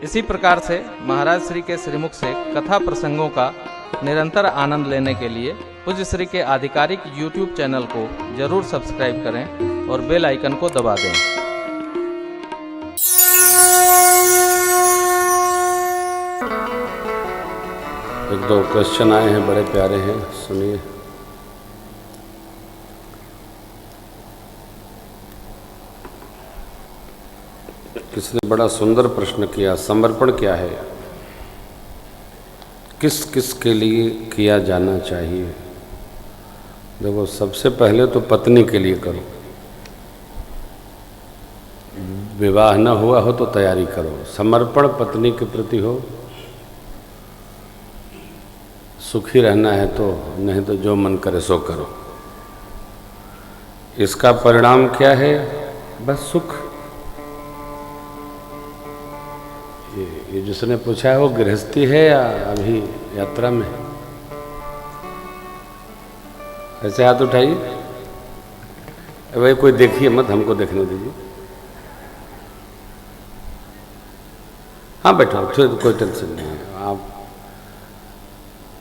इसी प्रकार से महाराज श्री के श्रीमुख से कथा प्रसंगों का निरंतर आनंद लेने के लिए पूज्य श्री के आधिकारिक YouTube चैनल को जरूर सब्सक्राइब करें और बेल आइकन को दबा दें। एक दो क्वेश्चन आए हैं, बड़े प्यारे हैं, सुनिए। किसने बड़ा सुंदर प्रश्न किया, समर्पण क्या है, किस किस के लिए किया जाना चाहिए। देखो, सबसे पहले तो पत्नी के लिए करो। विवाह न हुआ हो तो तैयारी करो, समर्पण पत्नी के प्रति हो। सुखी रहना है तो, नहीं तो जो मन करे सो करो। इसका परिणाम क्या है? बस सुख। ये जिसने पूछा है वो गृहस्थी है या अभी यात्रा में? ऐसे हाथ उठाइए भाई, कोई देखिए मत, हमको देखने दीजिए। हाँ बैठो, कोई टेंशन नहीं है आप।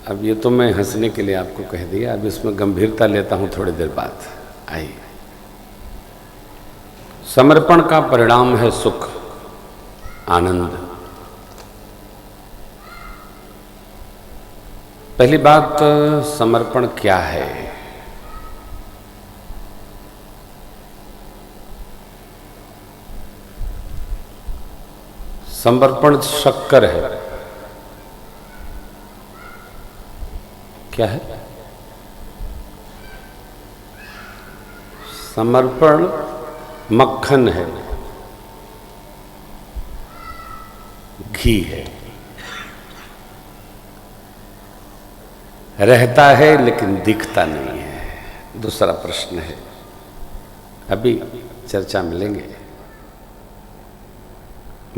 अब ये तो मैं हंसने के लिए आपको कह दिया, अब इसमें गंभीरता लेता हूं थोड़ी देर बाद। आइए, समर्पण का परिणाम है सुख, आनंद। पहली बात, समर्पण क्या है? समर्पण शक्कर है। क्या है? समर्पण मक्खन है, घी है। रहता है लेकिन दिखता नहीं है। दूसरा प्रश्न है, अभी चर्चा मिलेंगे।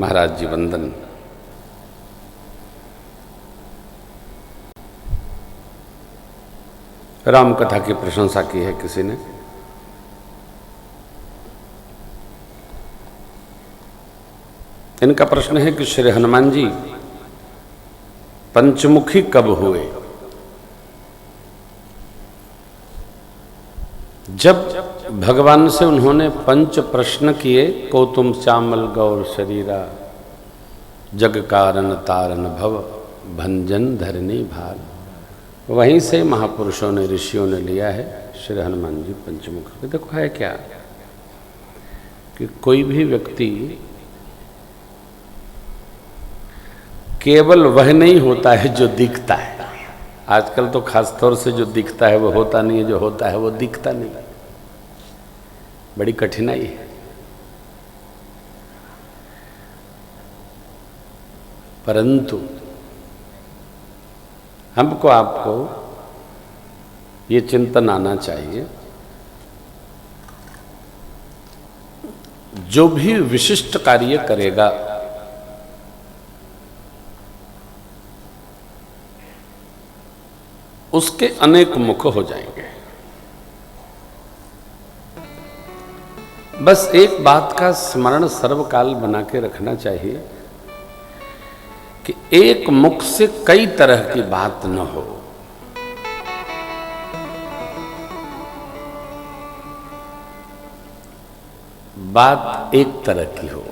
महाराज जी वंदन। राम कथा की प्रशंसा की है किसी ने। इनका प्रश्न है कि श्री हनुमान जी पंचमुखी कब हुए? जब भगवान से उन्होंने पंच प्रश्न किए, कौतुम श्यामल गौर शरीरा, जग कारण तारन भव, भंजन धरनी भार। वहीं से महापुरुषों ने, ऋषियों ने लिया है श्री हनुमान जी पंचमुख। देखो है क्या कि कोई भी व्यक्ति केवल वह नहीं होता है जो दिखता है। आजकल तो खासतौर से जो दिखता है वो होता नहीं है, जो होता है वो दिखता नहीं। बड़ी कठिनाई है। परंतु हमको, आपको ये चिंतन आना चाहिए, जो भी विशिष्ट कार्य करेगा उसके अनेक मुख हो जाएंगे। बस एक बात का स्मरण सर्वकाल बना के रखना चाहिए कि एक मुख से कई तरह की बात न हो। बात एक तरह की हो।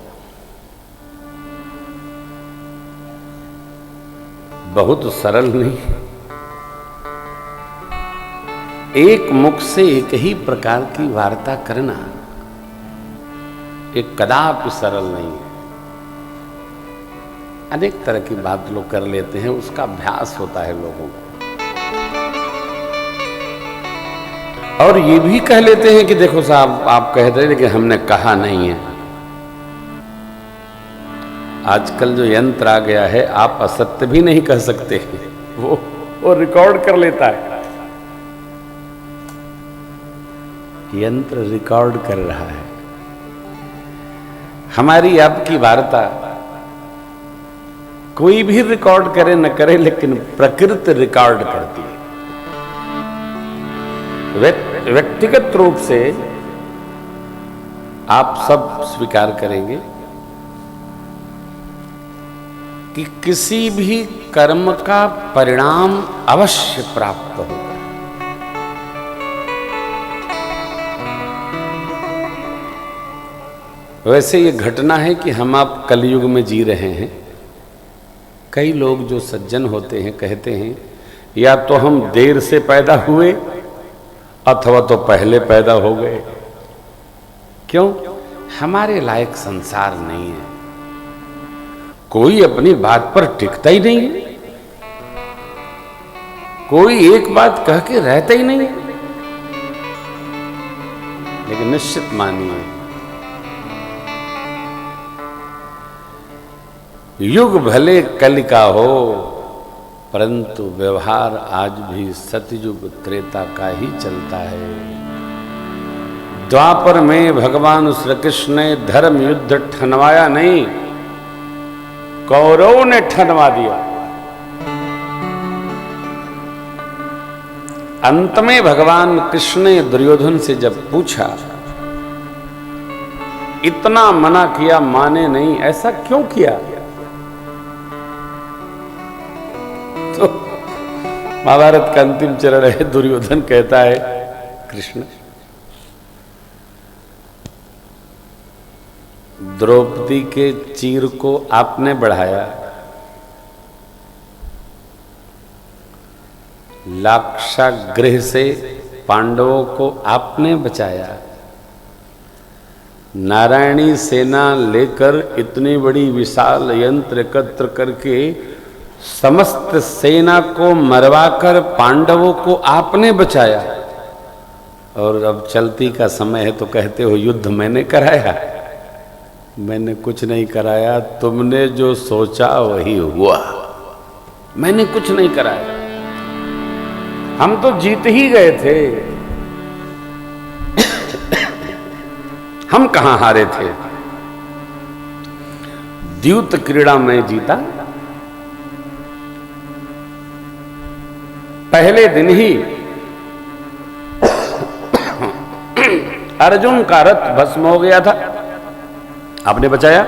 बहुत सरल नहीं, एक मुख से एक ही प्रकार की वार्ता करना एक कदापि सरल नहीं है। अनेक तरह की बात लोग कर लेते हैं, उसका अभ्यास होता है लोगों को। और ये भी कह लेते हैं कि देखो साहब, आप कह रहे हैं लेकिन हमने कहा नहीं है। आजकल जो यंत्र आ गया है, आप असत्य भी नहीं कह सकते, वो रिकॉर्ड कर लेता है। यंत्र रिकॉर्ड कर रहा है। हमारी आपकी वार्ता कोई भी रिकॉर्ड करे न करे, लेकिन प्रकृति रिकॉर्ड करती है। व्यक्तिगत रूप से आप सब स्वीकार करेंगे कि किसी भी कर्म का परिणाम अवश्य प्राप्त होगा। वैसे ये घटना है कि हम आप कलयुग में जी रहे हैं। कई लोग जो सज्जन होते हैं कहते हैं या तो हम देर से पैदा हुए अथवा तो पहले पैदा हो गए। क्यों? हमारे लायक संसार नहीं है। कोई अपनी बात पर टिकता ही नहीं है, कोई एक बात कह के रहता ही नहीं है। लेकिन निश्चित मानिए, युग भले कल का हो, परंतु व्यवहार आज भी सतयुग त्रेता का ही चलता है। द्वापर में भगवान श्री कृष्ण ने धर्म युद्ध ठनवाया नहीं, कौरवों ने ठनवा दिया। अंत में भगवान कृष्ण ने दुर्योधन से जब पूछा, इतना मना किया माने नहीं, ऐसा क्यों किया? तो महाभारत का अंतिम चरण है, दुर्योधन कहता है, कृष्ण द्रौपदी के चीर को आपने बढ़ाया, लाक्षागृह से पांडवों को आपने बचाया, नारायणी सेना लेकर इतनी बड़ी विशाल यंत्र एकत्र करके समस्त सेना को मरवाकर पांडवों को आपने बचाया, और अब चलती का समय है तो कहते हो युद्ध मैंने कराया। मैंने कुछ नहीं कराया, तुमने जो सोचा वही हुआ, मैंने कुछ नहीं कराया। हम तो जीत ही गए थे, हम कहां हारे थे? द्यूत क्रीड़ा में जीता। पहले दिन ही अर्जुन का रथ भस्म हो गया था, आपने बचाया।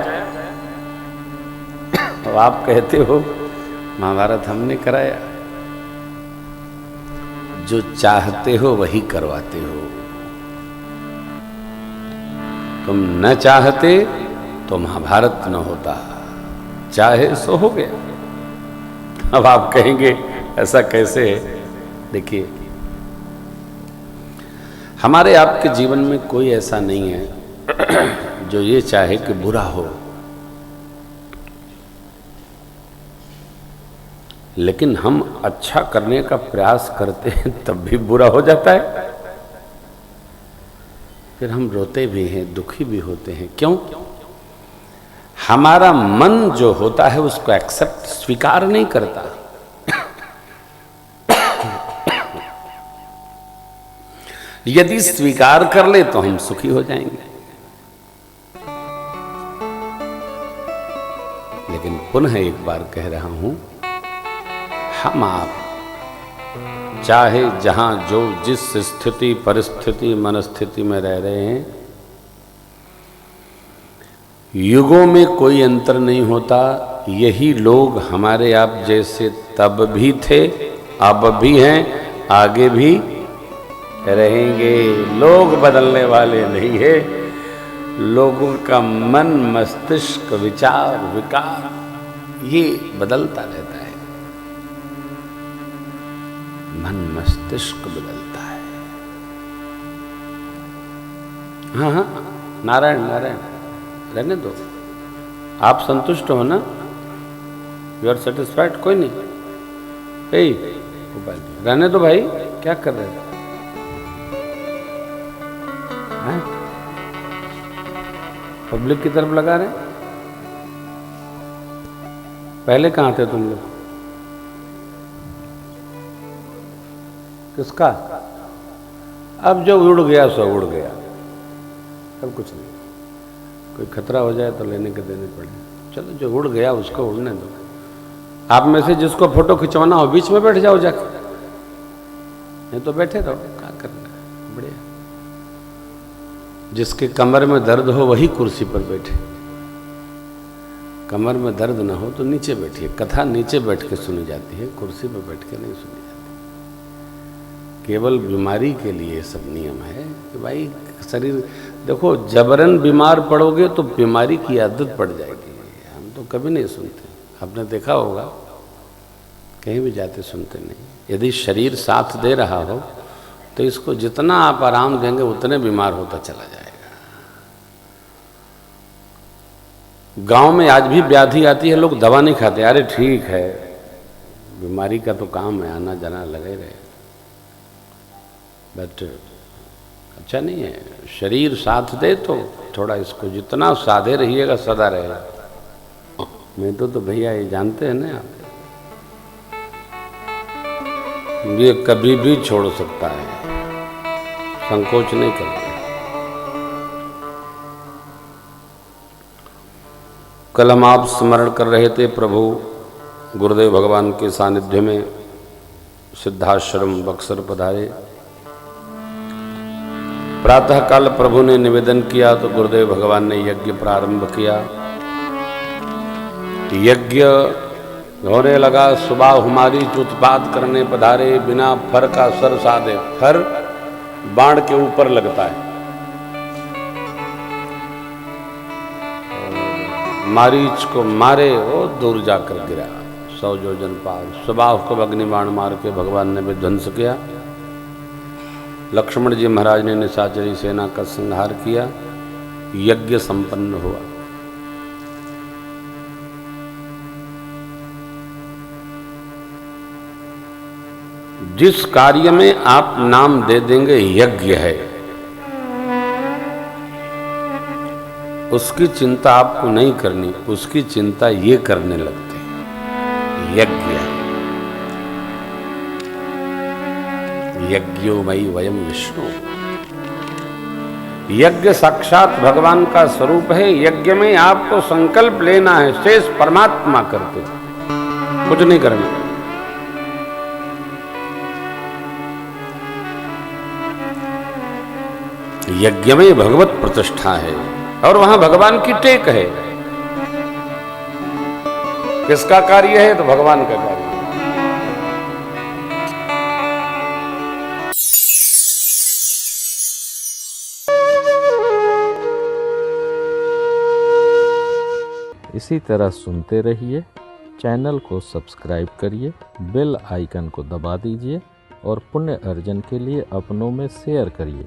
तो आप कहते हो महाभारत हमने कराया। जो चाहते हो वही करवाते हो, तुम न चाहते तो महाभारत न होता, चाहे सो हो गया। अब आप कहेंगे ऐसा कैसे है? देखिए, हमारे आपके जीवन में कोई ऐसा नहीं है जो ये चाहे कि बुरा हो, लेकिन हम अच्छा करने का प्रयास करते हैं तब भी बुरा हो जाता है। फिर हम रोते भी हैं, दुखी भी होते हैं। क्यों? हमारा मन जो होता है उसको एक्सेप्ट, स्वीकार नहीं करता। यदि स्वीकार कर ले तो हम सुखी हो जाएंगे। लेकिन पुनः एक बार कह रहा हूं, हम आप चाहे जहां जो जिस स्थिति परिस्थिति मनस्थिति में रह रहे हैं, युगों में कोई अंतर नहीं होता। यही लोग हमारे आप जैसे तब भी थे, अब भी हैं, आगे भी रहेंगे। लोग बदलने वाले नहीं है, लोगों का मन मस्तिष्क विचार विकार ये बदलता रहता है। मन मस्तिष्क बदलता है। हाँ हाँ, नारायण नारायण रहने दो, आप संतुष्ट हो ना? You are satisfied? कोई नहीं, रहने दो भाई, क्या कर रहे हो? पब्लिक की तरफ लगा रहे? पहले कहां थे तुम लोग? किसका? अब जो उड़ गया सो उड़ गया, अब कुछ नहीं। कोई खतरा हो जाए तो लेने के देने पड़े। चलो, जो उड़ गया उसको उड़ने दो। आप में से जिसको फोटो खिंचवाना हो बीच में बैठ जाओ जाके, नहीं तो बैठे रहो, क्या करना है। बढ़िया। जिसके कमर में दर्द हो वही कुर्सी पर बैठे, कमर में दर्द ना हो तो नीचे बैठिए। कथा नीचे बैठ के सुनी जाती है, कुर्सी पर बैठ के नहीं सुनी जाती। केवल बीमारी के लिए सब नियम है कि भाई शरीर, देखो जबरन बीमार पड़ोगे तो बीमारी की आदत पड़ जाएगी। हम तो कभी नहीं सुनते, आपने देखा होगा, कहीं भी जाते सुनते नहीं। यदि शरीर साथ दे रहा हो तो इसको जितना आप आराम देंगे उतने बीमार होता चला जाएगा। गांव में आज भी व्याधि आती है, लोग दवा नहीं खाते, अरे ठीक है बीमारी का तो काम है, आना जाना लगे रहे, बट अच्छा नहीं है। शरीर साथ दे तो थोड़ा इसको जितना साधे रहिएगा सदा रहेगा। मैं तो भैया ये जानते हैं ना आप, ये कभी भी छोड़ सकता है, संकोच नहीं करता। कल हम आप स्मरण कर रहे थे प्रभु गुरुदेव भगवान के सानिध्य में सिद्धाश्रम बक्सर पधारे। प्रातःकाल प्रभु ने निवेदन किया तो गुरुदेव भगवान ने यज्ञ प्रारंभ किया। यज्ञ होने लगा। सुबह हमारी उत्पात करने पधारे, बिना फर का सर साधे। फर बाण के ऊपर लगता है, मारीच को मारे वो दूर जाकर गिरा 100 योजन पार। सुबह को अग्निबाण मार के भगवान ने विध्वंस किया। लक्ष्मण जी महाराज ने निशाचरी सेना का संहार किया। यज्ञ संपन्न हुआ। जिस कार्य में आप नाम दे देंगे यज्ञ है, उसकी चिंता आपको नहीं करनी, उसकी चिंता ये करने लगते हैं यज्ञ। यज्ञोमयि वयम विष्णु। यज्ञ साक्षात भगवान का स्वरूप है। यज्ञ में आपको संकल्प लेना है, शेष परमात्मा करते, कुछ नहीं करना। यज्ञ में भगवत प्रतिष्ठा है और वहां भगवान की टेक है। किसका कार्य है? तो भगवान का कार्य है। इसी तरह सुनते रहिए। चैनल को सब्सक्राइब करिए, बेल आइकन को दबा दीजिए और पुण्य अर्जन के लिए अपनों में शेयर करिए।